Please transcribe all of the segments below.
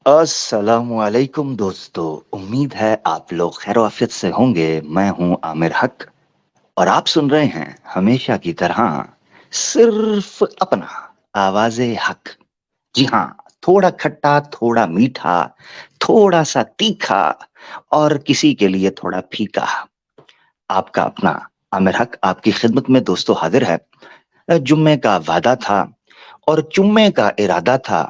अस्सलामुअलैकुम दोस्तों। उम्मीद है आप लोग खैर आफियत से होंगे। मैं हूं आमिर हक और आप सुन रहे हैं हमेशा की तरह सिर्फ अपना आवाज़े हक। जी हाँ, थोड़ा खट्टा, थोड़ा मीठा, थोड़ा सा तीखा और किसी के लिए थोड़ा फीका। आपका अपना आमिर हक आपकी खिदमत में दोस्तों हाजिर है। जुम्मे का वादा था और जुम्मे का इरादा था,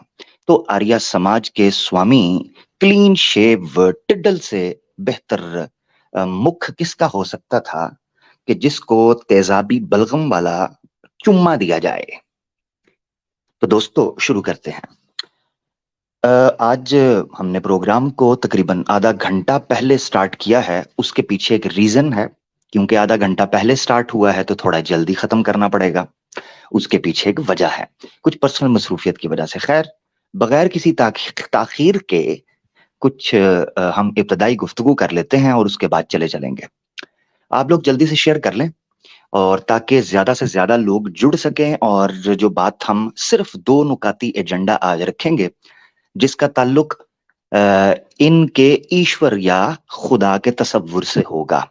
तो आर्य समाज के स्वामी क्लीन शेव टिड्डल से बेहतर मुख किसका हो सकता था कि जिसको तेजाबी बलगम वाला चुम्मा दिया जाए। तो दोस्तों शुरू करते हैं। अ, आज हमने प्रोग्राम को तकरीबन आधा घंटा पहले स्टार्ट किया है। उसके पीछे एक रीजन है, क्योंकि आधा घंटा पहले स्टार्ट हुआ है तो थोड़ा जल्दी खत्म करना पड़ेगा। उसके पीछे एक वजह है, कुछ पर्सनल मसरूफियत की वजह से। खैर, बगैर किसी ताखीर के कुछ हम इब्तदाई गुफ्तगू कर लेते हैं और उसके बाद चले चलेंगे। आप लोग जल्दी से शेयर कर लें और ताकि ज्यादा से ज्यादा लोग जुड़ सकें। और जो बात हम सिर्फ दो नुकाती एजेंडा आज रखेंगे जिसका ताल्लुक इनके ईश्वर या खुदा के तसव्वुर से होगा।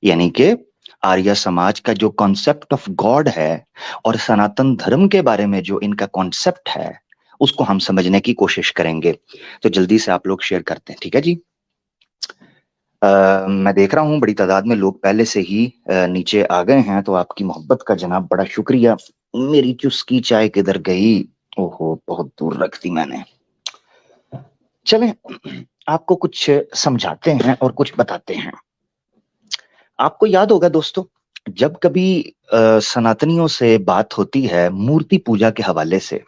यानी कि आर्य समाज का जो कॉन्सेप्ट ऑफ गॉड है और सनातन धर्म के बारे में जो इनका कॉन्सेप्ट है उसको हम समझने की कोशिश करेंगे। तो जल्दी से आप लोग शेयर करते हैं, ठीक है जी। मैं देख रहा हूँ बड़ी तादाद में लोग पहले से ही नीचे आ गए हैं, तो आपकी मोहब्बत का जनाब बड़ा शुक्रिया। मेरी चुस्की चाय किधर गई? ओहो, बहुत दूर रख दी मैंने। चलें, आपको कुछ समझाते हैं और कुछ बताते हैं। आपको याद होगा दोस्तों, जब कभी सनातनियों से बात होती है मूर्ति पूजा के हवाले से,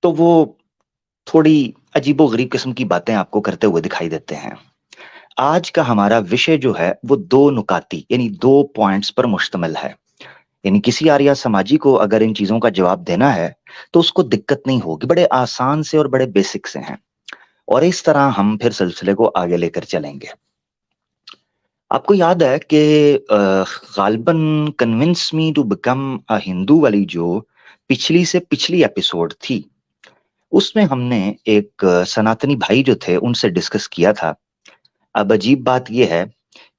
तो वो थोड़ी अजीबो गरीब किस्म की बातें आपको करते हुए दिखाई देते हैं। आज का हमारा विषय जो है वो दो नुकाती यानी दो पॉइंट्स पर मुश्तमिल है। यानी किसी आर्य समाजी को अगर इन चीजों का जवाब देना है तो उसको दिक्कत नहीं होगी, बड़े आसान से और बड़े बेसिक से हैं। और इस तरह हम फिर सिलसिले को आगे लेकर चलेंगे। आपको याद है कि गालिबन convince me to become a Hindu वाली जो पिछली से पिछली एपिसोड थी, उसमें हमने एक सनातनी भाई जो थे उनसे डिस्कस किया था। अब अजीब बात यह है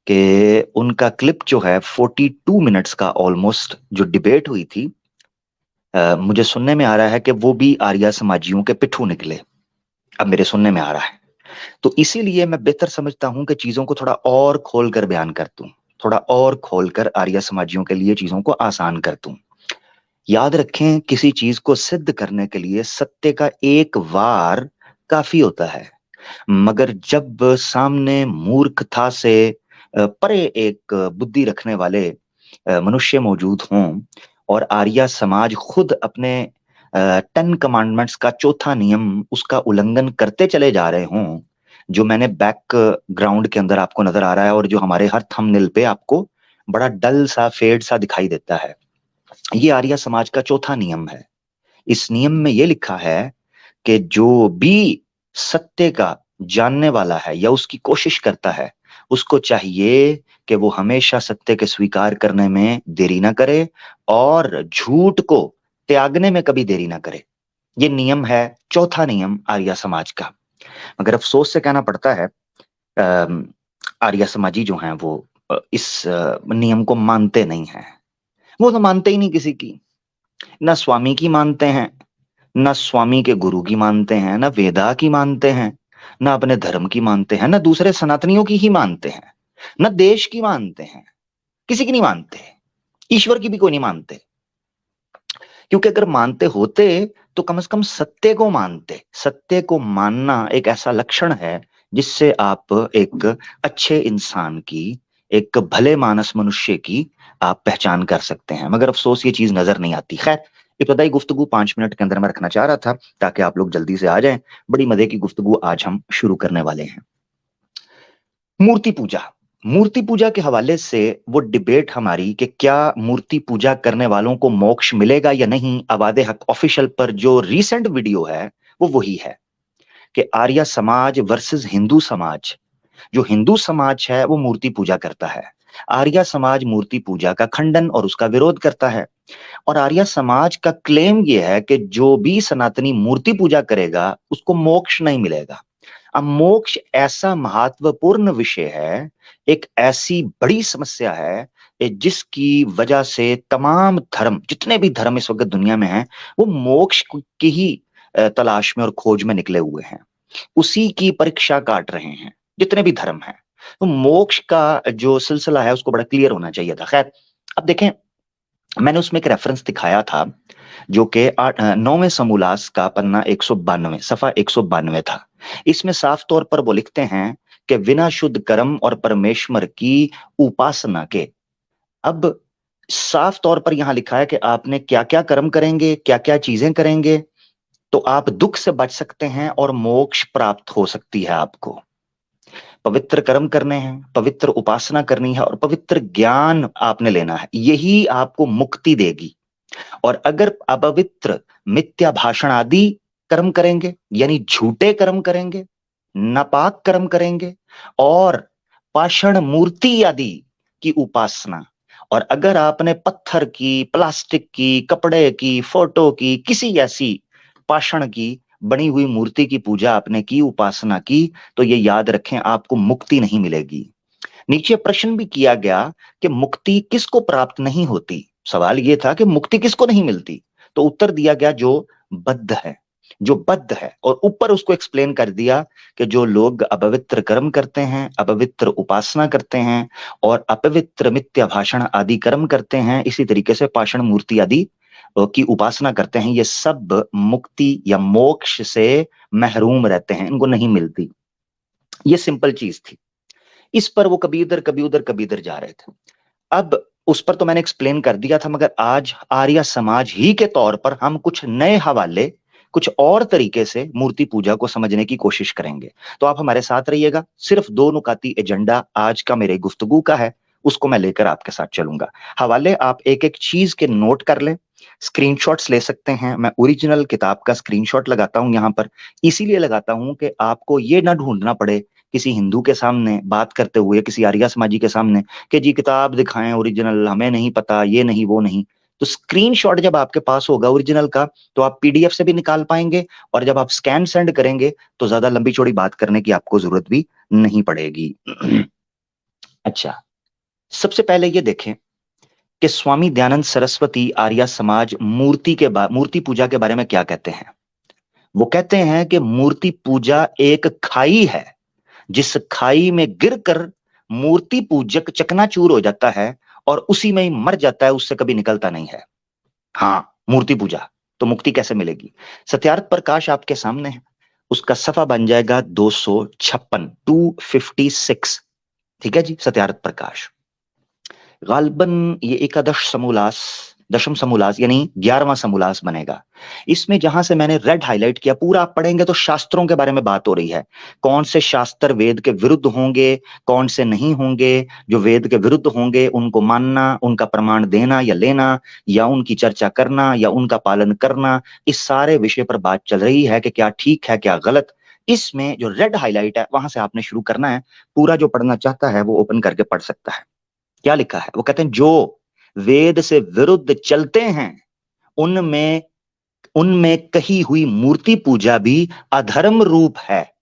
कि उनका क्लिप जो है 42 मिनट्स का ऑलमोस्ट जो डिबेट हुई थी, मुझे सुनने में आ रहा है कि वो भी आर्य समाजियों के पिट्ठू निकले। अब मेरे सुनने में आ रहा है, तो इसीलिए मैं बेहतर समझता हूं कि चीजों को थोड़ा और खोल कर बयान कर दूं, थोड़ा और खोलकर आर्य समाजियों के लिए चीजों को आसान कर दूं। याद रखें, किसी चीज को सिद्ध करने के लिए सत्य का एक वार काफी होता है, मगर जब सामने मूर्खता से परे एक बुद्धि रखने वाले मनुष्य मौजूद हों और आर्य समाज खुद अपने 10 कमांडमेंट्स का चौथा नियम उसका उल्लंघन करते चले जा रहे हों, जो मैंने बैक ग्राउंड के अंदर आपको नजर आ रहा है और जो हमारे हर थंबनेल पे आपको बड़ा डल सा फेड सा दिखाई देता है, ये आर्य समाज का चौथा नियम है। इस नियम में ये लिखा है कि जो भी सत्य का जानने वाला है या उसकी कोशिश करता है, उसको चाहिए कि वो हमेशा सत्य के स्वीकार करने में देरी ना करे और झूठ को त्यागने में कभी देरी ना करे। ये नियम है, चौथा नियम आर्य समाज का। मगर अफसोस से कहना पड़ता है, अम, आर्य समाजी जो हैं वो इस नियम को मानते नहीं हैं। वो तो मानते ही नहीं किसी की, ना स्वामी की मानते हैं, ना स्वामी के गुरु की मानते हैं, ना वेदा की मानते हैं, ना अपने धर्म की मानते हैं, ना दूसरे सनातनियों की ही मानते हैं, ना देश की मानते हैं, किसी की नहीं मानते, ईश्वर की भी कोई नहीं मानते। क्योंकि अगर मानते होते तो कम से कम सत्य को मानते। सत्य को मानना एक ऐसा लक्षण है जिससे आप एक अच्छे इंसान की, एक भले मानस मनुष्य की आप पहचान कर सकते हैं। मगर अफसोस ये चीज नजर नहीं आती। खैर, इब्तदाई गुफ्तगू 5 मिनट के अंदर मैं रखना चाह रहा था ताकि आप लोग जल्दी से आ जाएं। बड़ी मजे की गुफ्तगू आज हम शुरू करने वाले हैं। मूर्ति पूजा। मूर्ति पूजा के हवाले से वो डिबेट हमारी कि क्या मूर्ति पूजा करने वालों को मोक्ष मिलेगा या नहीं, आवाज़े हक ऑफिशियल पर जो रीसेंट वीडियो है वो वही है कि आर्य समाज वर्सेस हिंदू समाज। जो हिंदू समाज है वो मूर्ति पूजा करता है, आर्य समाज मूर्ति पूजा का खंडन और उसका विरोध करता है। और आर्य समाज का क्लेम यह है कि जो भी सनातनी मूर्ति पूजा करेगा उसको मोक्ष नहीं मिलेगा। अब मोक्ष ऐसा महत्वपूर्ण विषय है, एक ऐसी बड़ी समस्या है जिसकी वजह से तमाम धर्म, जितने भी धर्म इस वक्त दुनिया में हैं, वो मोक्ष की ही तलाश में और खोज में निकले हुए हैं, उसी की परीक्षा काट रहे हैं जितने भी धर्म हैं। तो मोक्ष का जो सिलसिला है उसको बड़ा क्लियर होना चाहिए था। खैर, अब देखें, मैंने उसमें एक रेफरेंस दिखाया था जो कि 9वें समूलास का पन्ना 192, सफा 192 था। इसमें साफ तौर पर वो लिखते हैं कि बिना शुद्ध कर्म और परमेश्वर की उपासना के, अब साफ तौर पर यहां लिखा है कि आपने क्या क्या कर्म करेंगे, क्या क्या चीजें करेंगे, तो आप दुख से बच सकते हैं और मोक्ष प्राप्त हो सकती है आपको। पवित्र कर्म करने हैं, पवित्र उपासना करनी है और पवित्र ज्ञान आपने लेना है, यही आपको मुक्ति देगी। और अगर अपवित्र मिथ्या भाषण आदि कर्म करेंगे, यानी झूठे कर्म करेंगे, नापाक कर्म करेंगे और पाषाण मूर्ति आदि की उपासना, और अगर आपने पत्थर की, प्लास्टिक की, कपड़े की, फोटो की, किसी ऐसी पाषाण की बनी हुई मूर्ति की पूजा आपने की, उपासना की, तो ये याद रखें आपको मुक्ति नहीं मिलेगी। नीचे प्रश्न भी किया गया कि मुक्ति किसको प्राप्त नहीं होती, सवाल यह था कि मुक्ति किसको नहीं मिलती, तो उत्तर दिया गया जो बद्ध है, जो बद्ध है। और ऊपर उसको एक्सप्लेन कर दिया कि जो लोग अपवित्र कर्म करते हैं, अपवित्र उपासना करते हैं और अपवित्र मिथ्या भाषण आदि कर्म करते हैं, इसी तरीके से पाषाण मूर्ति आदि की उपासना करते हैं, ये सब मुक्ति या मोक्ष से महरूम रहते हैं, इनको नहीं मिलती। ये सिंपल चीज थी। इस पर वो कभी इधर कभी उधर कभी इधर जा रहे थे। अब उस पर तो मैंने एक्सप्लेन कर दिया था, मगर आज आर्य समाज ही के तौर पर हम कुछ नए हवाले, कुछ और तरीके से मूर्ति पूजा को समझने की कोशिश करेंगे। तो आप हमारे साथ रहिएगा। सिर्फ दो नुकाती एजेंडा आज का मेरे गुफ्तगू का है, उसको मैं लेकर आपके साथ चलूंगा। हवाले आप एक एक चीज के नोट कर लें, स्क्रीनशॉट्स ले सकते हैं। मैं ओरिजिनल किताब का स्क्रीनशॉट लगाता हूं यहां पर, इसीलिए लगाता हूं कि आपको ये ना ढूंढना पड़े किसी हिंदू के सामने बात करते हुए, किसी आर्य समाजी के सामने कि जी किताब दिखाएं ओरिजिनल, हमें नहीं पता, ये नहीं वो नहीं। तो स्क्रीनशॉट जब आपके पास होगा ओरिजिनल का, तो आप पीडीएफ से भी निकाल पाएंगे, और जब आप स्कैन सेंड करेंगे तो ज्यादा लंबी चौड़ी बात करने की आपको जरूरत भी नहीं पड़ेगी। अच्छा, सबसे पहले ये देखें कि स्वामी दयानंद सरस्वती आर्य समाज मूर्ति पूजा के बारे में क्या कहते हैं। वो कहते हैं कि मूर्ति पूजा एक खाई है, जिस खाई में गिरकर मूर्ति पूजक चकनाचूर हो जाता है और उसी में ही मर जाता है, उससे कभी निकलता नहीं है। हाँ, मूर्ति पूजा तो मुक्ति कैसे मिलेगी? सत्यार्थ प्रकाश आपके सामने है, उसका सफा बन जाएगा 256, 256। ठीक है जी, सत्यार्थ प्रकाश। गालबन ये एकादश समूलास, दशम समूलास यानी 11वां समूलास बनेगा। इसमें जहां से मैंने रेड हाईलाइट किया, पूरा आप पढ़ेंगे तो शास्त्रों के बारे में बात हो रही है। कौन से शास्त्र वेद के विरुद्ध होंगे, कौन से नहीं होंगे। जो वेद के विरुद्ध होंगे उनको मानना, उनका प्रमाण देना या लेना, या उनकी चर्चा करना या उनका पालन करना, इस सारे विषय पर बात चल रही है कि क्या ठीक है क्या गलत। इसमें जो रेड हाईलाइट है वहां से आपने शुरू करना है। पूरा जो पढ़ना चाहता है वो ओपन करके पढ़ सकता है। क्या लिखा है? वो कहते हैं जो वेद से विरुद्ध चलते हैं उनमें उनमें कही हुई मूर्ति पूजा भी अधर्म रूप है।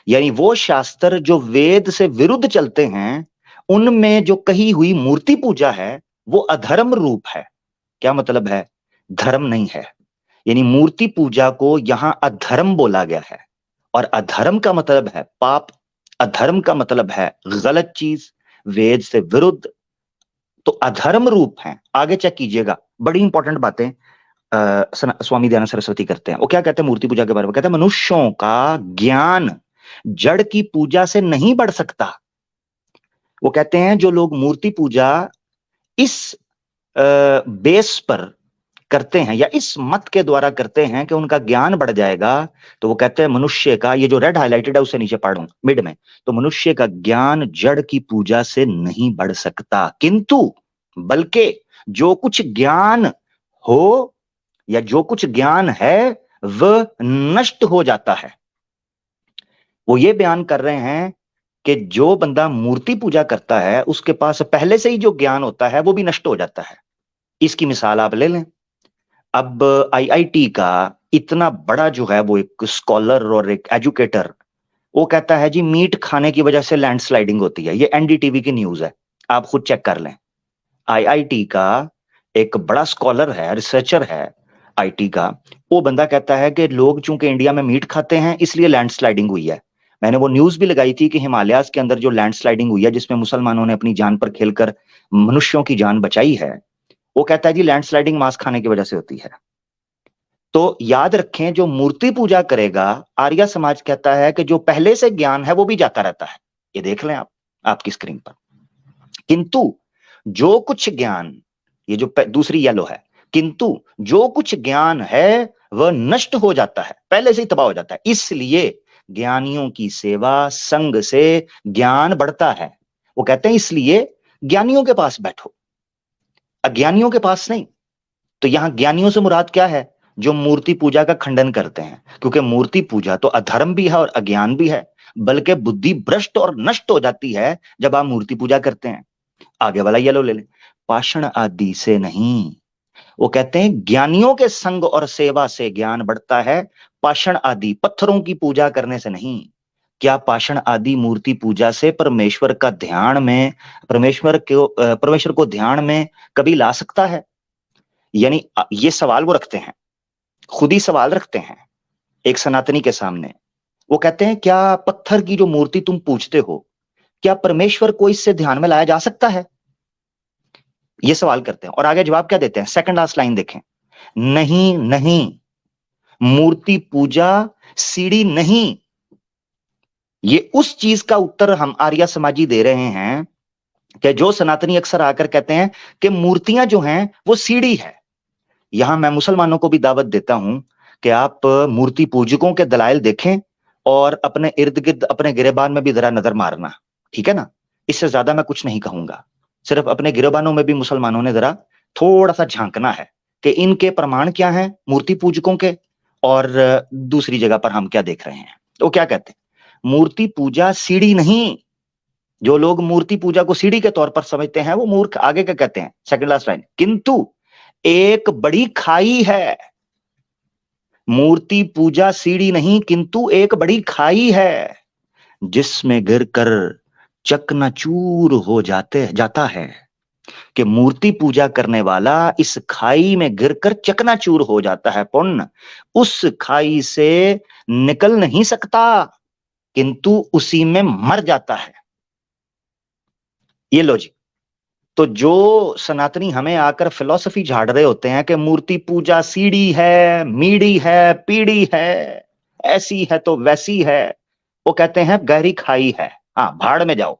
यानी वो शास्त्र जो वेद से विरुद्ध चलते हैं उनमें जो कही हुई मूर्ति पूजा है वो अधर्म रूप है। क्या मतलब है? धर्म नहीं है। यानी मूर्ति पूजा को यहां अधर्म बोला गया है, और अधर्म का मतलब है पाप, अधर्म का मतलब है गलत चीज, वेद से विरुद्ध, तो अधर्म रूप है। आगे चेक कीजिएगा, बड़ी इंपॉर्टेंट बातें स्वामी दयानंद सरस्वती करते हैं। वो क्या कहते हैं मूर्ति पूजा के बारे में? कहते हैं मनुष्यों का ज्ञान जड़ की पूजा से नहीं बढ़ सकता। वो कहते हैं जो लोग मूर्ति पूजा इस बेस पर करते हैं या इस मत के द्वारा करते हैं कि उनका ज्ञान बढ़ जाएगा, तो वो कहते हैं मनुष्य का, ये जो रेड हाईलाइटेड है उससे नीचे पढ़ूं मिड में, तो मनुष्य का ज्ञान जड़ की पूजा से नहीं बढ़ सकता, किंतु बल्कि जो कुछ ज्ञान हो या जो कुछ ज्ञान है वह नष्ट हो जाता है। वो ये बयान कर रहे हैं कि जो बंदा मूर्ति पूजा करता है उसके पास पहले से ही जो ज्ञान होता है वो भी नष्ट हो जाता है। इसकी मिसाल आप ले लें। अब आईआईटी का इतना बड़ा जो है वो एक स्कॉलर और एक एजुकेटर, वो कहता है जी मीट खाने की वजह से लैंडस्लाइडिंग होती है। ये एनडीटीवी की न्यूज है, आप खुद चेक कर लें। आईआईटी का एक बड़ा स्कॉलर है, रिसर्चर है आईटी का, वो बंदा कहता है कि लोग चूंकि इंडिया में मीट खाते हैं इसलिए लैंडस्लाइडिंग हुई है। मैंने वो न्यूज भी लगाई थी कि हिमालयाज के अंदर जो लैंडस्लाइडिंग हुई है जिसमें मुसलमानों ने अपनी जान पर खेलकर मनुष्यों की जान बचाई है, वो कहता है जी लैंडस्लाइडिंग मांस खाने की वजह से होती है। तो याद रखें, जो मूर्ति पूजा करेगा, आर्य समाज कहता है कि जो पहले से ज्ञान है वो भी जाता रहता है। ये देख लें आप आपकी स्क्रीन पर। किंतु जो कुछ ज्ञान, ये जो दूसरी येलो है, किंतु जो कुछ ज्ञान है वह नष्ट हो जाता है, पहले से ही तबाह हो जाता है। इसलिए ज्ञानियों की सेवा संग से ज्ञान बढ़ता है। वो कहते हैं इसलिए ज्ञानियों के पास बैठो, अज्ञानियों के पास नहीं। तो यहां ज्ञानियों से मुराद क्या है? जो मूर्ति पूजा का खंडन करते हैं, क्योंकि मूर्ति पूजा तो अधर्म भी है और अज्ञान भी है, बल्कि बुद्धि भ्रष्ट और नष्ट हो जाती है जब आप मूर्ति पूजा करते हैं। आगे वाला येलो ले लें, पाषाण आदि से नहीं। वो कहते हैं ज्ञानियों के संग और सेवा से ज्ञान बढ़ता है, पाषाण आदि पत्थरों की पूजा करने से नहीं। क्या पाषाण आदि मूर्ति पूजा से परमेश्वर का ध्यान में, परमेश्वर को ध्यान में कभी ला सकता है? यानी ये सवाल वो रखते हैं, खुद ही सवाल रखते हैं एक सनातनी के सामने। वो कहते हैं क्या पत्थर की जो मूर्ति तुम पूजते हो, क्या परमेश्वर को इससे ध्यान में लाया जा सकता है? ये सवाल करते हैं। और आगे जवाब क्या देते हैं, सेकंड लास्ट लाइन देखें, नहीं नहीं, मूर्ति पूजा सीढ़ी नहीं। ये उस चीज का उत्तर हम आर्य समाजी दे रहे हैं कि जो सनातनी अक्सर आकर कहते हैं कि मूर्तियां जो हैं वो सीढ़ी है। यहां मैं मुसलमानों को भी दावत देता हूं कि आप मूर्ति पूजकों के दलाइल देखें और अपने इर्द गिर्द अपने गिरेबान में भी जरा नजर मारना, ठीक है ना? इससे ज्यादा मैं कुछ नहीं कहूंगा। सिर्फ अपने गिरेबानों में भी मुसलमानों ने जरा थोड़ा सा झांकना है कि इनके प्रमाण क्या हैं मूर्ति पूजकों के, और दूसरी जगह पर हम क्या देख रहे हैं। तो क्या कहते हैं, मूर्ति पूजा सीढ़ी नहीं। जो लोग मूर्ति पूजा को सीढ़ी के तौर पर समझते हैं वो मूर्ख। आगे क्या कहते हैं, सेकंड लास्ट लाइन, किंतु एक बड़ी खाई है। मूर्ति पूजा सीढ़ी नहीं किंतु एक बड़ी खाई है जिसमें गिरकर चकनाचूर हो जाता है। कि मूर्ति पूजा करने वाला इस खाई में गिरकर चकनाचूर हो जाता है, पुण्य उस खाई से निकल नहीं सकता किंतु उसी में मर जाता है। ये लॉजिक। तो जो सनातनी हमें आकर फिलॉसफी झाड़ रहे होते हैं कि मूर्ति पूजा सीढ़ी है, मीड़ी है, पीढ़ी है, ऐसी है तो वैसी है, वो कहते हैं गहरी खाई है। हाँ, भाड़ में जाओ।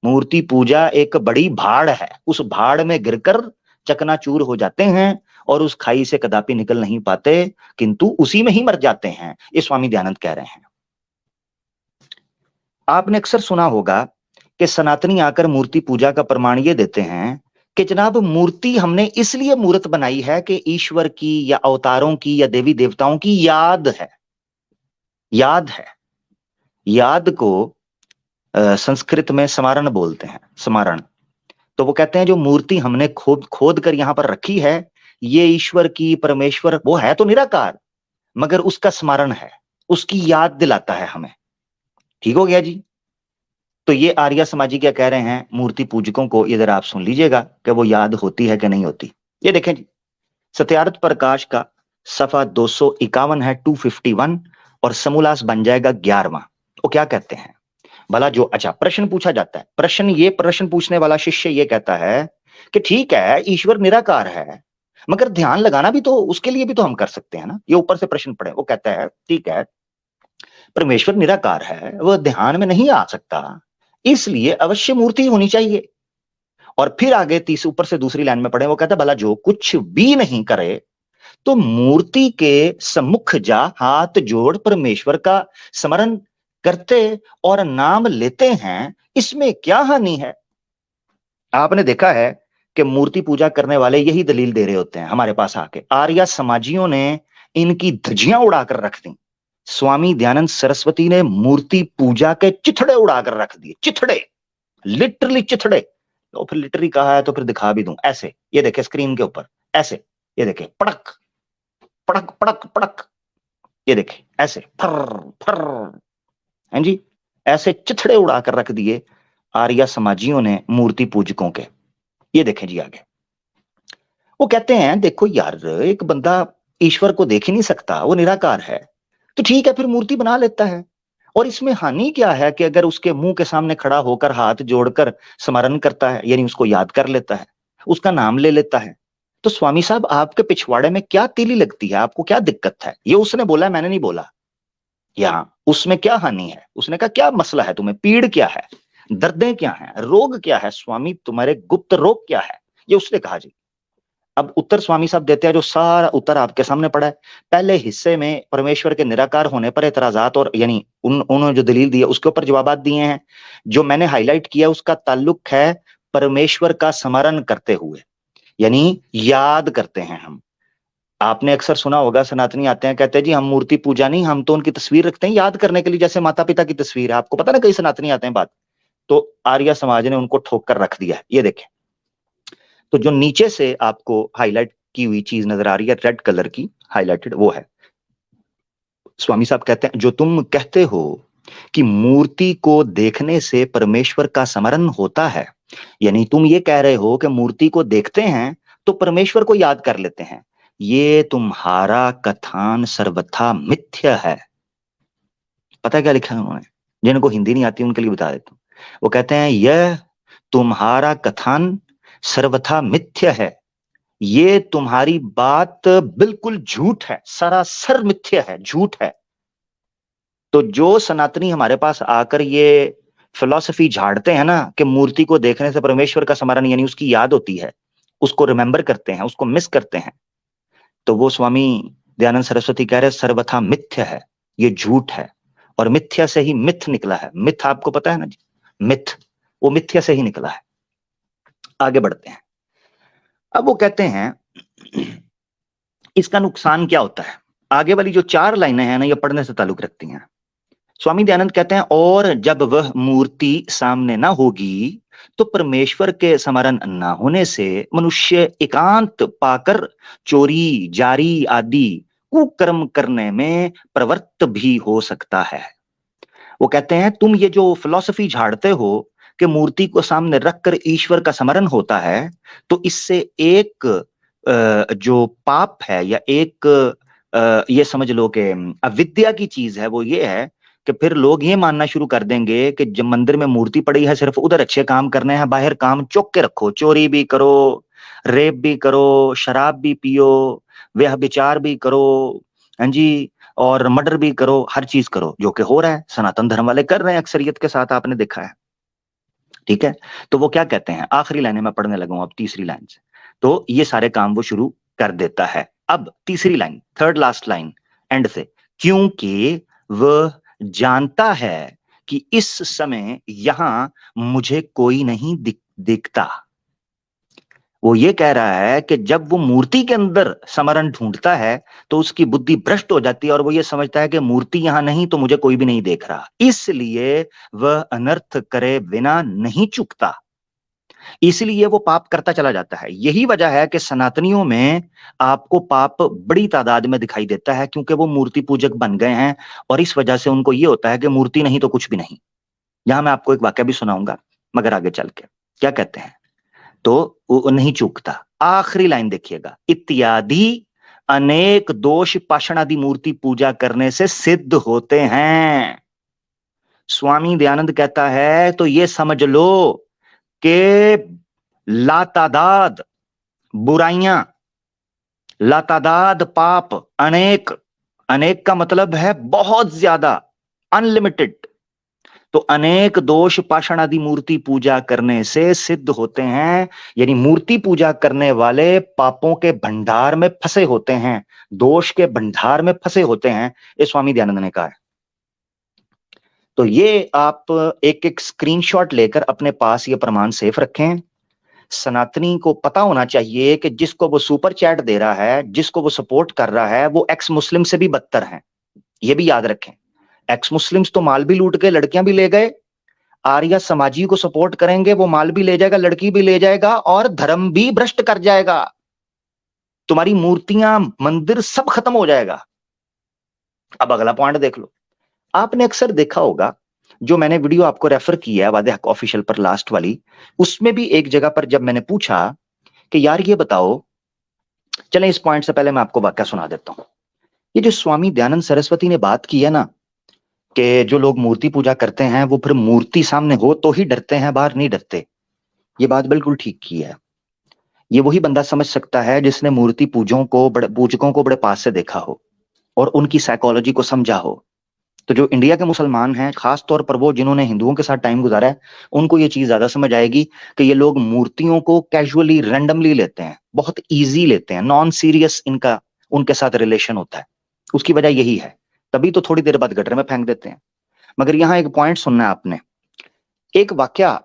मूर्ति पूजा एक बड़ी भाड़ है, उस भाड़ में गिरकर चकनाचूर हो जाते हैं और उस खाई से कदापि निकल नहीं पाते किंतु उसी में ही मर जाते हैं। ये स्वामी दयानंद कह रहे हैं। आपने अक्सर सुना होगा कि सनातनी आकर मूर्ति पूजा का प्रमाण ये देते हैं कि जनाब मूर्ति हमने इसलिए मूर्त बनाई है कि ईश्वर की या अवतारों की या देवी देवताओं की याद है। याद है, याद को संस्कृत में स्मारण बोलते हैं, स्मारण। तो वो कहते हैं जो मूर्ति हमने खोद खोद कर यहां पर रखी है, ये ईश्वर की, परमेश्वर वो है तो निराकार, मगर उसका स्मरण है, उसकी याद दिलाता है हमें। ठीक हो गया जी। तो ये आर्य समाजी क्या कह रहे हैं मूर्ति पूजकों को, इधर आप सुन लीजिएगा कि वो याद होती है कि नहीं होती। ये देखें जी, सत्यार्थ प्रकाश का सफा 251 है, 251, और समूलास बन जाएगा 11वां। वो क्या कहते हैं भला, जो अच्छा प्रश्न पूछा जाता है, प्रश्न पूछने वाला शिष्य ये कहता है कि ठीक है ईश्वर निराकार है, मगर ध्यान लगाना भी तो उसके लिए भी तो हम कर सकते हैं ना। ये ऊपर से प्रश्न पढ़े। वो कहता है ठीक है परमेश्वर निराकार है, वह ध्यान में नहीं आ सकता, इसलिए अवश्य मूर्ति होनी चाहिए। और फिर आगे तीस ऊपर से दूसरी लाइन में पढ़े, वो कहता है भला जो कुछ भी नहीं करे तो मूर्ति के सम्मुख जा हाथ जोड़ परमेश्वर का स्मरण करते और नाम लेते हैं, इसमें क्या हानि है? आपने देखा है कि मूर्ति पूजा करने वाले यही दलील दे रहे होते हैं हमारे पास आके। आर्य समाजियों ने इनकी धज्जियां उड़ाकर रख दी। स्वामी दयानंद सरस्वती ने मूर्ति पूजा के चिथड़े उड़ाकर रख दिए, चिथड़े, लिटरली चिथड़े। तो फिर लिटरली कहा है तो फिर दिखा भी दूं, ऐसे ये देखे स्क्रीन के ऊपर, ऐसे ये देखे, पड़क पड़क पड़क पड़क, ये देखे ऐसे फर फर, हैं जी, ऐसे चिथड़े उड़ा कर रख दिए आर्या समाजियों ने मूर्ति पूजकों के। ये देखें जी आगे, वो कहते हैं देखो यार, एक बंदा ईश्वर को देख ही नहीं सकता, वो निराकार है, तो ठीक है फिर मूर्ति बना लेता है। और इसमें हानि क्या है कि अगर उसके मुंह के सामने खड़ा होकर हाथ जोड़कर स्मरण करता है, यानी उसको याद कर लेता है, उसका नाम ले लेता है, तो स्वामी साहब आपके पिछवाड़े में क्या तीली लगती है, आपको क्या दिक्कत है? ये उसने बोला, मैंने नहीं बोला। यहाँ उसमें क्या हानि है? उसने कहा क्या मसला है तुम्हें, पीड़ क्या है, दर्दें क्या है, रोग क्या है स्वामी, तुम्हारे गुप्त रोग क्या है, ये उसने कहा जी। अब उत्तर स्वामी साहब देते हैं, जो सारा उत्तर आपके सामने पड़ा है। पहले हिस्से में परमेश्वर के निराकार होने पर एतराजात और यानी उन्होंने जो दलील दी है उसके ऊपर जवाब दिए हैं। जो मैंने हाईलाइट किया उसका ताल्लुक है परमेश्वर का स्मरण करते हुए, यानी याद करते हैं हम। आपने अक्सर सुना होगा सनातनी आते हैं कहते हैं जी हम मूर्ति पूजा नहीं, हम तो उनकी तस्वीर रखते हैं याद करने के लिए, जैसे माता पिता की तस्वीर है। आपको पता ना, कई सनातनी आते हैं बात, तो आर्य समाज ने उनको ठोक कर रख दिया है। ये देखें, तो जो नीचे से आपको हाईलाइट की हुई चीज नजर आ रही है रेड कलर की हाईलाइटेड, वो है स्वामी साहब कहते हैं जो तुम कहते हो कि मूर्ति को देखने से परमेश्वर का स्मरण होता है, यानी तुम ये कह रहे हो कि मूर्ति को देखते हैं तो परमेश्वर को याद कर लेते हैं, ये तुम्हारा कथन सर्वथा मिथ्या है। पता है क्या लिखा है उन्होंने? जिनको हिंदी नहीं आती उनके लिए बता देता हूं। वो कहते हैं यह तुम्हारा कथन सर्वथा मिथ्या है, ये तुम्हारी बात बिल्कुल झूठ है, सरासर मिथ्या है, झूठ है। तो जो सनातनी हमारे पास आकर ये फिलॉसफी झाड़ते हैं ना कि मूर्ति को देखने से परमेश्वर का स्मरण यानी उसकी याद होती है, उसको रिमेंबर करते हैं, उसको मिस करते हैं, तो वो स्वामी दयानंद सरस्वती कह रहे सर्वथा मिथ्या है, ये झूठ है। और मिथ्या से ही मिथ निकला है। मिथ आपको पता है ना जी, मिथ, वो मिथ्या से ही निकला है। आगे बढ़ते हैं। अब वो कहते हैं इसका नुकसान क्या होता है। आगे वाली जो 4 लाइनें हैं ना, ये पढ़ने से ताल्लुक रखती हैं। स्वामी दयानंद कहते हैं और जब वह मूर्ति सामने ना होगी तो परमेश्वर के स्मरण न होने से मनुष्य एकांत पाकर चोरी जारी आदि कुकर्म करने में प्रवृत्त भी हो सकता है। वो कहते हैं तुम ये जो फिलॉसफी झाड़ते हो कि मूर्ति को सामने रखकर ईश्वर का स्मरण होता है, तो इससे एक जो पाप है या एक ये समझ लो कि अविद्या की चीज है, वो ये है कि फिर लोग ये मानना शुरू कर देंगे कि जब मंदिर में मूर्ति पड़ी है सिर्फ उधर अच्छे काम करने हैं, बाहर काम चौक के रखो, चोरी भी करो, रेप भी करो, शराब भी पियो, व्यह विचार भी करो, हाँ जी, और मर्डर भी करो, हर चीज करो, जो कि हो रहा है, सनातन धर्म वाले कर रहे हैं अक्सरियत के साथ, आपने देखा है। ठीक है, तो वो क्या कहते हैं, आखिरी लाइन में पढ़ने लगा हूं अब तीसरी लाइन से, तो ये सारे काम वो शुरू कर देता है। अब तीसरी line, third last line and से, क्योंकि वह जानता है कि इस समय यहां मुझे कोई नहीं दिखता। वो ये कह रहा है कि जब वो मूर्ति के अंदर स्मरण ढूंढता है तो उसकी बुद्धि भ्रष्ट हो जाती है और वो ये समझता है कि मूर्ति यहां नहीं तो मुझे कोई भी नहीं देख रहा, इसलिए वह अनर्थ करे बिना नहीं चूकता, इसलिए वो पाप करता चला जाता है। यही वजह है कि सनातनियों में आपको पाप बड़ी तादाद में दिखाई देता है, क्योंकि वो मूर्ति पूजक बन गए हैं और इस वजह से उनको ये होता है कि मूर्ति नहीं तो कुछ भी नहीं। यहां मैं आपको एक वाक्य भी सुनाऊंगा मगर आगे चल के क्या कहते हैं, तो वो नहीं चूकता। आखिरी लाइन देखिएगा, इत्यादि अनेक दोष पाषाणादि मूर्ति पूजा करने से सिद्ध होते हैं। स्वामी दयानंद कहता है तो ये समझ लो कि लातादाद बुराइयां, लातादाद पाप, अनेक, अनेक का मतलब है बहुत ज्यादा, अनलिमिटेड, तो अनेक दोष पाषाण आदि मूर्ति पूजा करने से सिद्ध होते हैं, यानी मूर्ति पूजा करने वाले पापों के भंडार में फंसे होते हैं, दोष के भंडार में फंसे होते हैं, ये स्वामी दयानंद ने कहा है। तो ये आप एक एक स्क्रीनशॉट लेकर अपने पास ये प्रमाण सेफ रखें। सनातनी को पता होना चाहिए कि जिसको वो सुपर चैट दे रहा है, जिसको वो सपोर्ट कर रहा है, वो एक्स मुस्लिम से भी बदतर है, ये भी याद रखें। एक्स मुस्लिम्स तो माल भी लूट गए, लड़कियां भी ले गए, आर्य समाजी को सपोर्ट करेंगे, वो माल भी ले जाएगा, लड़की भी ले जाएगा और धर्म भी भ्रष्ट कर जाएगा। तुम्हारी मूर्तियां, मंदिर सब खत्म हो जाएगा। अब अगला पॉइंट देख लो। आपने अक्सर देखा होगा, जो मैंने वीडियो आपको रेफर की है वादे हक ऑफिशियल पर लास्ट वाली, उसमें भी एक जगह पर जब मैंने पूछा कि यार ये बताओ, चले इस पॉइंट से पहले मैं आपको वाक्य सुना देता हूं। ये जो स्वामी दयानंद सरस्वती ने बात की है ना, कि जो लोग मूर्ति पूजा करते हैं वो फिर मूर्ति सामने हो तो ही डरते हैं, बाहर नहीं डरते, ये बात बिल्कुल ठीक की है। ये वही बंदा समझ सकता है जिसने मूर्ति पूजकों को बड़े पास से देखा हो और उनकी साइकोलॉजी को समझा हो। तो जो इंडिया के मुसलमान हैं, खास तौर पर वो जिन्होंने हिंदुओं के साथ टाइम गुजारा है, उनको ये चीज ज्यादा समझ आएगी कि ये लोग मूर्तियों को कैजुअली, रैंडमली लेते हैं, बहुत इजी लेते हैं, नॉन सीरियस इनका उनके साथ रिलेशन होता है। उसकी वजह यही है, तभी तो थोड़ी देर बाद गटर में फेंक देते हैं। मगर यहां एक पॉइंट सुनना है आपने। एक वाक्या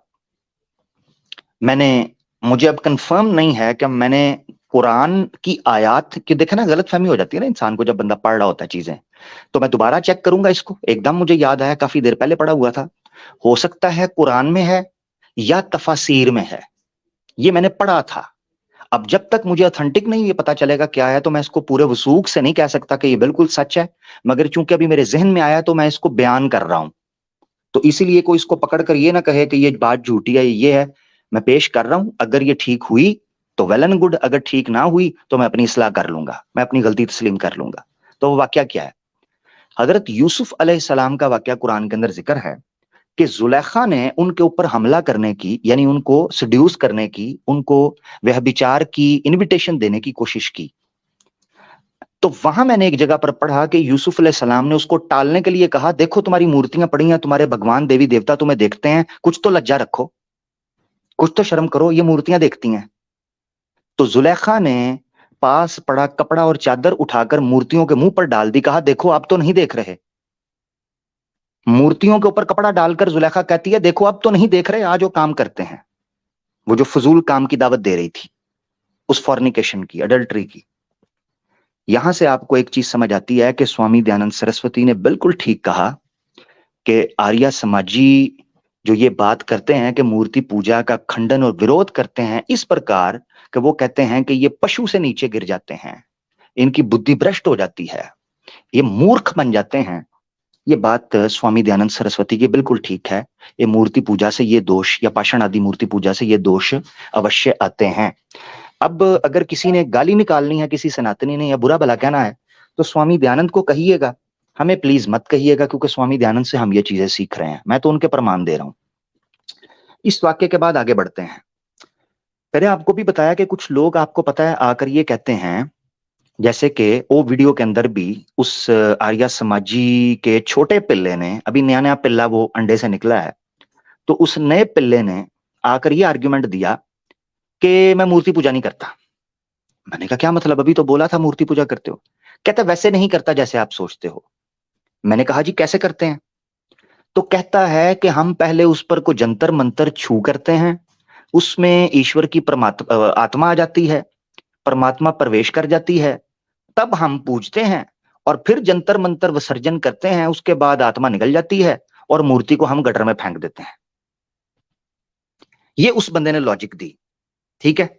मैंने, मुझे अब कंफर्म नहीं है कि मैंने कुरान की आयत की, देखे ना गलतफहमी हो जाती है ना इंसान को जब बंदा पढ़ रहा होता है चीजें, तो मैं दोबारा चेक करूंगा इसको। एकदम मुझे याद आया, काफी देर पहले पढ़ा हुआ था, हो सकता है कुरान में है या तफासीर में है, ये मैंने पढ़ा था। अब जब तक मुझे ऑथेंटिक नहीं ये पता चलेगा क्या है, तो मैं इसको पूरे वसूख से नहीं कह सकता कि ये बिल्कुल सच है। मगर चूंकि अभी मेरे जहन में आया तो मैं इसको बयान कर रहा हूं, तो इसीलिए कोई इसको पकड़कर ये ना कहे कि ये बात झूठी है, ये है। मैं पेश कर रहा हूं, अगर ये ठीक हुई तो वेल एंड गुड, अगर ठीक ना हुई तो मैं अपनी इस्लाह कर लूंगा, मैं अपनी गलती तस्लीम कर लूंगा। तो वो वाक्या क्या है? हजरत यूसुफ अलैहिस्सलाम का वाक्या कुरान के अंदर जिक्र है कि जुलेखा ने उनके ऊपर हमला करने की, यानी उनको सड्यूस करने की, उनको व्यभिचार की इनविटेशन देने की कोशिश की। तो वहां मैंने एक जगह पर पढ़ा कि यूसुफ अलैहिस्सलाम ने उसको टालने के लिए कहा, देखो तुम्हारी मूर्तियां पड़ी हैं, तुम्हारे भगवान देवी देवता तुम्हें देखते हैं, कुछ तो लज्जा रखो, कुछ तो शर्म करो, ये मूर्तियां देखती हैं। तो जुलेखा ने पास पड़ा कपड़ा और चादर उठाकर मूर्तियों के मुंह पर डाल दी, कहा देखो आप तो नहीं देख रहे। मूर्तियों के ऊपर कपड़ा डालकर जुलेखा कहती है, देखो अब तो नहीं देख रहे, आज वो काम करते हैं, वो जो फजूल काम की दावत दे रही थी, उस फॉर्निकेशन की, अडल्ट्री की। यहां से आपको एक चीज समझ आती है कि स्वामी दयानंद सरस्वती ने बिल्कुल ठीक कहा कि आर्य समाजी जो ये बात करते हैं कि मूर्ति पूजा का खंडन और विरोध करते हैं इस प्रकार कि वो कहते हैं कि ये पशु से नीचे गिर जाते हैं, इनकी बुद्धि भ्रष्ट हो जाती है, ये मूर्ख बन जाते हैं। ये बात स्वामी दयानंद सरस्वती की बिल्कुल ठीक है। ये मूर्ति पूजा से ये दोष, या पाषाण आदि मूर्ति पूजा से ये दोष अवश्य आते हैं। अब अगर किसी ने गाली निकालनी है, किसी सनातनी ने, या बुरा भला कहना है, तो स्वामी दयानंद को कहिएगा, हमें प्लीज मत कहिएगा, क्योंकि स्वामी दयानंद से हम ये चीजें सीख रहे हैं, मैं तो उनके प्रमाण दे रहा हूं। इस वाक्य के बाद आगे बढ़ते हैं। पहले आपको भी बताया कि कुछ लोग, आपको पता है, आकर ये कहते हैं, जैसे कि वो वीडियो के अंदर भी उस आर्या समाजी के छोटे पिल्ले ने, अभी नया नया पिल्ला वो अंडे से निकला है, तो उस नए पिल्ले ने आकर ये आर्ग्यूमेंट दिया कि मैं मूर्ति पूजा नहीं करता। मैंने कहा क्या मतलब, अभी तो बोला था मूर्ति पूजा करते हो। कहता वैसे नहीं करता जैसे आप सोचते हो। मैंने कहा जी कैसे करते हैं? तो कहता है कि हम पहले उस पर को जंतर मंतर छू करते हैं, उसमें ईश्वर की परमात्मा आत्मा आ जाती है, परमात्मा प्रवेश कर जाती है, तब हम पूजते हैं, और फिर जंतर मंतर विसर्जन करते हैं, उसके बाद आत्मा निकल जाती है और मूर्ति को हम गटर में फेंक देते हैं। ये उस बंदे ने लॉजिक दी। ठीक है,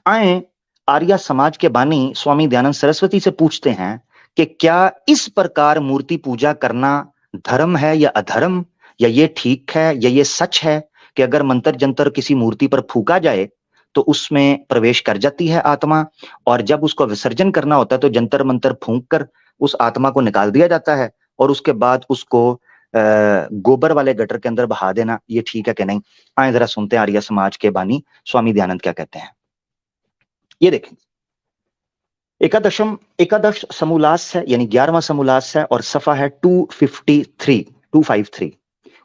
आए आर्य समाज के बानी स्वामी दयानंद सरस्वती से पूछते हैं कि क्या इस प्रकार मूर्ति पूजा करना धर्म है या अधर्म, या ये ठीक है, या ये सच है कि अगर मंत्र जंतर किसी मूर्ति पर फूका जाए तो उसमें प्रवेश कर जाती है आत्मा, और जब उसको विसर्जन करना होता है तो जंतर मंतर फूंक कर उस आत्मा को निकाल दिया जाता है, और उसके बाद उसको गोबर वाले गटर के अंदर बहा देना, ये ठीक है कि नहीं? आए जरा सुनते हैं आर्य समाज के बानी स्वामी दयानंद क्या कहते हैं। ये देखें, एकादश समोल्लास है, यानी 11वां समोल्लास है, और सफा है 253।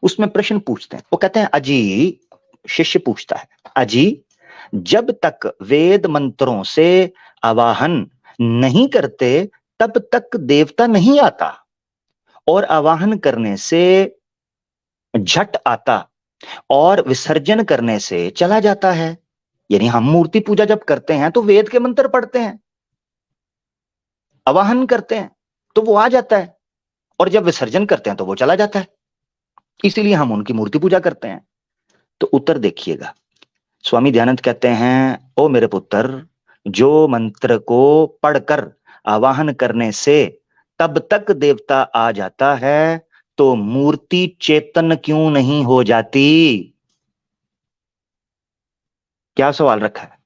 उसमें प्रश्न पूछते हैं, वो कहते हैं, अजी, शिष्य पूछता है, अजी जब तक वेद मंत्रों से आवाहन नहीं करते तब तक देवता नहीं आता, और आवाहन करने से झट आता, और विसर्जन करने से चला जाता है। यानी हम मूर्ति पूजा जब करते हैं तो वेद के मंत्र पढ़ते हैं, आवाहन करते हैं तो वो आ जाता है, और जब विसर्जन करते हैं तो वो चला जाता है। इसीलिए हम उनकी मूर्ति पूजा करते हैं। तो उत्तर देखिएगा, स्वामी दयानंद कहते हैं, ओ मेरे पुत्र, जो मंत्र को पढ़कर आवाहन करने से तब तक देवता आ जाता है, तो मूर्ति चेतन क्यों नहीं हो जाती? क्या सवाल रखा है?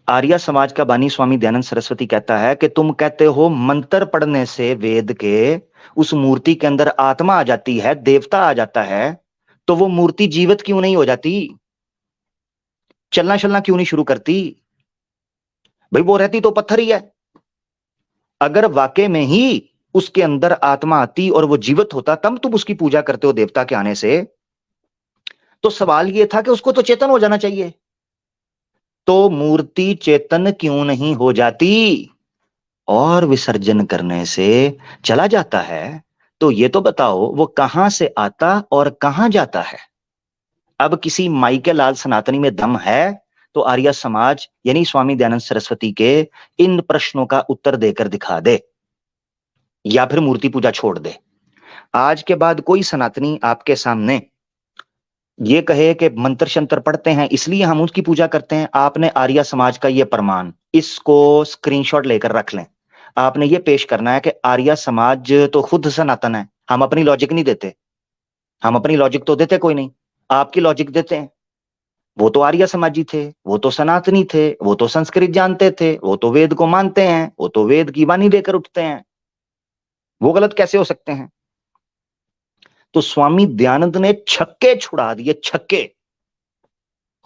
आर्य समाज का बानी स्वामी दयानंद सरस्वती कहता है कि तुम कहते हो मंत्र पढ़ने से वेद के उस मूर्ति के अंदर आत्मा आ जाती है, देवता आ जाता है, तो वो मूर्ति जीवित क्यों नहीं हो जाती? चलना चलना क्यों नहीं शुरू करती? भाई वो रहती तो पत्थर ही है। अगर वाकई में ही उसके अंदर आत्मा आती और वो जीवित होता, तब तुम उसकी पूजा करते हो देवता के आने से। तो सवाल ये था कि उसको तो चेतन हो जाना चाहिए। तो मूर्ति चेतन क्यों नहीं हो जाती? और विसर्जन करने से चला जाता है, तो ये तो बताओ वो कहां से आता और कहां जाता है? अब किसी माई के लाल सनातनी में दम है तो आर्य समाज यानी स्वामी दयानंद सरस्वती के इन प्रश्नों का उत्तर देकर दिखा दे, या फिर मूर्ति पूजा छोड़ दे। आज के बाद कोई सनातनी आपके सामने ये कहे कि मंत्र शंत्र पढ़ते हैं इसलिए हम उसकी पूजा करते हैं, आपने आर्य समाज का ये प्रमाण, इसको स्क्रीनशॉट लेकर रख लें। आपने ये पेश करना है कि आर्य समाज तो खुद सनातन है, हम अपनी लॉजिक नहीं देते। हम अपनी लॉजिक तो देते कोई नहीं, आपकी लॉजिक देते हैं। वो तो आर्य समाजी थे, वो तो सनातनी थे, वो तो संस्कृत जानते थे, वो तो वेद को मानते हैं, वो तो वेद की वाणी देकर उठते हैं। वो गलत कैसे हो सकते हैं? तो स्वामी दयानंद ने छक्के छुड़ा दिए, छक्के।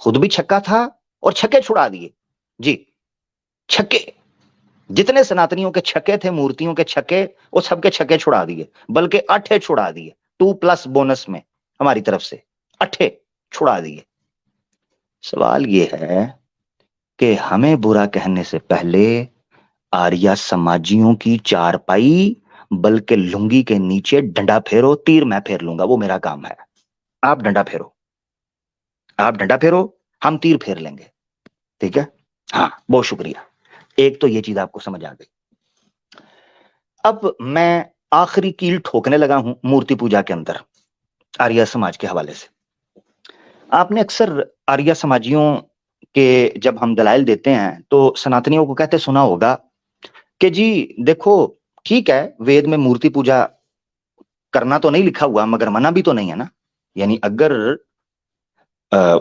खुद भी छक्का था और छक्के छुड़ा दिए जी, छक्के। जितने सनातनियों के छक्के थे, मूर्तियों के छक्के, वो सबके छक्के छुड़ा दिए, बल्कि अठे छुड़ा दिए, 2+ बोनस में हमारी तरफ से अठे छुड़ा दिए। सवाल ये है कि हमें बुरा कहने से पहले आर्या समाजियों की चारपाई बल्कि लुंगी के नीचे डंडा फेरो, तीर मैं फेर लूंगा, वो मेरा काम है। आप डंडा फेरो, आप डंडा फेरो, हम तीर फेर लेंगे, ठीक है? हाँ, बहुत शुक्रिया। एक तो ये चीज आपको समझ आ गई। अब मैं आखिरी कील ठोकने लगा हूं मूर्ति पूजा के अंदर आर्य समाज के हवाले से। आपने अक्सर आर्य समाजियों के जब हम दलाइल देते हैं तो सनातनियों को कहते सुना होगा कि जी देखो, ठीक है, वेद में मूर्ति पूजा करना तो नहीं लिखा हुआ, मगर मना भी तो नहीं है ना। यानी अगर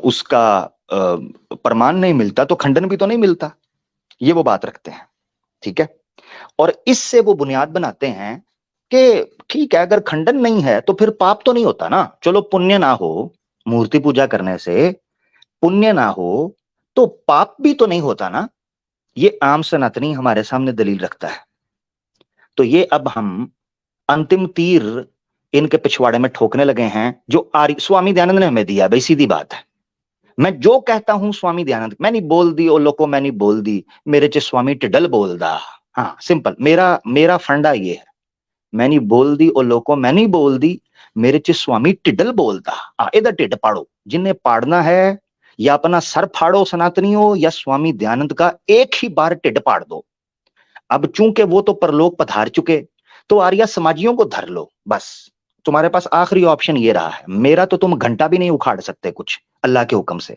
उसका प्रमाण नहीं मिलता तो खंडन भी तो नहीं मिलता। ये वो बात रखते हैं, ठीक है? और इससे वो बुनियाद बनाते हैं कि ठीक है, अगर खंडन नहीं है तो फिर पाप तो नहीं होता ना। चलो पुण्य ना हो, मूर्ति पूजा करने से पुण्य ना हो तो पाप भी तो नहीं होता ना। ये आम सनातनी हमारे सामने दलील रखता है। तो ये अब हम अंतिम तीर इनके पिछवाड़े में ठोकने लगे हैं जो आर्य स्वामी दयानंद ने हमें दिया। भाई सीधी बात है, मैं जो कहता हूं स्वामी दयानंद, मैं नहीं बोल दी ओ लोको, मैं नहीं बोल दी, मेरे च स्वामी टिडल बोलदा। हाँ सिंपल, मेरा मेरा फंडा ये है, मैं नहीं बोल दी ओ लोको, मैं नहीं बोल दी, मेरे च स्वामी टिडल बोलदा। इधर टिड पाड़ो, जिन्हें पाड़ना है, या अपना सर फाड़ो सनातनी हो, या स्वामी दयानंद का एक ही बार टिड पाड़ दो। अब चूंकि वो तो परलोक पधार चुके, तो आर्या समाजियों को धर लो बस। तुम्हारे पास आखिरी ऑप्शन ये रहा है, मेरा तो तुम घंटा भी नहीं उखाड़ सकते कुछ अल्लाह के हुक्म से।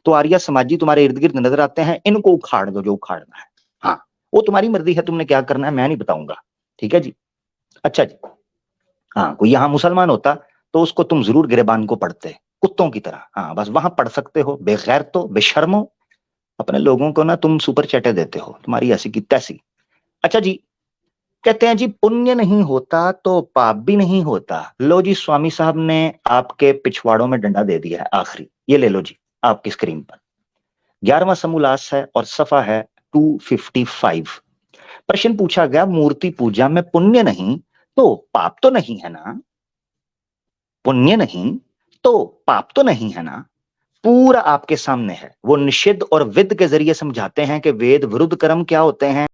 तो आर्या समाजी तुम्हारे इर्द गिर्द नजर आते हैं, इनको उखाड़ दो जो उखाड़ना है। हाँ, वो तुम्हारी मर्जी है, तुमने क्या करना है मैं नहीं बताऊंगा, ठीक है जी? अच्छा जी। हाँ, कोई यहाँ मुसलमान होता तो उसको तुम जरूर गिरबान को पढ़ते कुत्तों की तरह। हाँ, बस वहां पढ़ सकते हो, बेगैर तो बेशर्मो, अपने लोगों को ना तुम सुपर चैटे देते हो, तुम्हारी ऐसी की तैसी। अच्छा जी, कहते हैं जी पुण्य नहीं होता तो पाप भी नहीं होता। लो जी, स्वामी साहब ने आपके पिछवाड़ों में डंडा दे दिया है आखिरी, ये ले लो जी आपकी स्क्रीन पर। 11वां समूलास है और सफा है 255। प्रश्न पूछा गया, मूर्ति पूजा में पुण्य नहीं तो पाप तो नहीं है ना? पुण्य नहीं तो पाप तो नहीं है ना? पूरा आपके सामने है। वो निषिद्ध और विद के जरिए समझाते हैं कि वेद विरुद्ध कर्म क्या होते हैं।